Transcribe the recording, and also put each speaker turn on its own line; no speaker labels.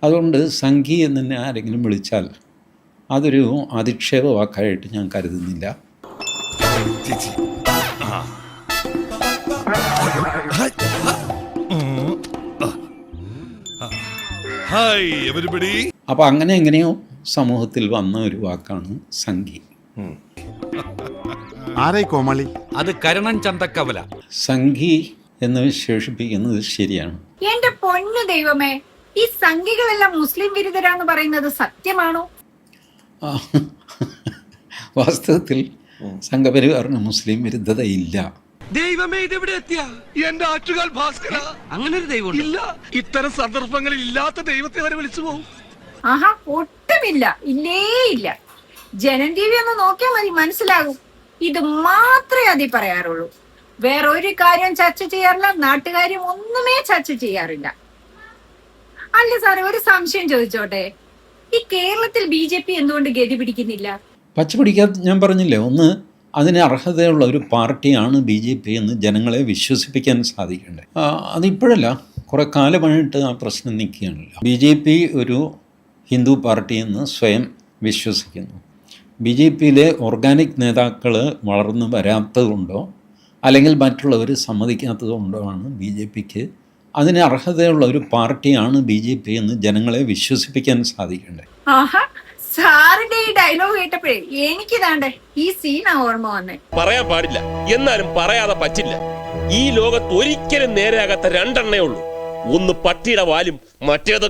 അതുകൊണ്ട് സംഘി എന്ന് തന്നെ ആരെങ്കിലും വിളിച്ചാൽ അതൊരു അധിക്ഷേപ വാക്കായിട്ട് ഞാൻ കരുതുന്നില്ല. അപ്പം അങ്ങനെ എങ്ങനെയോ സമൂഹത്തിൽ വന്ന ഒരു വാക്കാണ് സംഘി.
കോമളി? അത് കരുണൻ ചന്തക്കവല.
സംഘി എന്ന് വിശേഷിപ്പിക്കുന്നത് ശരിയാണ്.
എന്റെ പൊന്നു ദൈവമേ, ഈ സംഘികളെല്ലാം മുസ്ലിം വിരുദ്ധരാന്ന് പറയുന്നത് സത്യമാണോ?
വാസ്തവത്തിൽ സംഘപരിവാറിന് മുസ്ലിം വിരുദ്ധതയില്ല.
ദൈവമേ, ഇതെവിടെ എത്തിയ എന്റെ ആറ്റുകാൽ ഭാസ്കര, അങ്ങനെ ഒരു ദൈവം ഇല്ല. ഇത്തരം സന്ദർഭങ്ങളിൽ ഇല്ലാത്ത ദൈവത്തെ വരെ വിളിച്ചു പോകും.
ആഹാ, ഒട്ടുമില്ല, ഇല്ലേ ഇല്ല. ജനം ടി വി ഒന്ന് നോക്കിയാൽ മതി, മനസ്സിലാകും. ഇത് മാത്രമേ അതിൽ പറയാറുള്ളൂ. വേറൊരു കാര്യം ചർച്ച ചെയ്യാറില്ല, നാട്ടുകാര്യം ഒന്നുമേ ചർച്ച ചെയ്യാറില്ല. അല്ല സാറേ, ഒരു സംശയം ചോദിച്ചോട്ടെ, ഈ കേരളത്തിൽ BJP എന്തുകൊണ്ട് ഗതി പിടിക്കുന്നില്ല?
പച്ച പിടിക്കാത്ത ഞാൻ പറഞ്ഞില്ലേ, ഒന്ന് അതിന് അർഹതയുള്ള ഒരു പാർട്ടിയാണ് BJP എന്ന് ജനങ്ങളെ വിശ്വസിപ്പിക്കാൻ സാധിക്കേണ്ടത്. അതിപ്പോഴല്ല, കുറേ കാലമായിട്ട് ആ പ്രശ്നം നിൽക്കുകയാണല്ലോ. BJP ഒരു ഹിന്ദു പാർട്ടി എന്ന് സ്വയം വിശ്വസിക്കുന്നു. BJPയിലെ ഓർഗാനിക് നേതാക്കൾ വളർന്നു വരാത്തതുകൊണ്ടോ അല്ലെങ്കിൽ മറ്റുള്ളവർ സമ്മതിക്കാത്തതുകൊണ്ടോ ആണ് BJPക്ക് അതിന് അർഹതയുള്ള ഒരു പാർട്ടിയാണ് BJP എന്ന് ജനങ്ങളെ വിശ്വസിപ്പിക്കാൻ സാധിക്കേണ്ടത്.
ആഹാ, സാറിന്റെ ഈ ഡയലോഗ് കേട്ടപ്പോഴേ എനിക്ക് താണ്ടേ ഈ സീനാ ഓർമ്മ വന്നേ.
പറയാൻ പാടില്ല, എന്നാലും പറയാതെ പറ്റില്ല. ഈ ലോകത്ത് ഒരിക്കലും നേരെയാകാത്ത രണ്ടെണ്ണേ ഉള്ളൂ. ഒന്ന് പട്ടിയുടെ വാലും, മറ്റേത്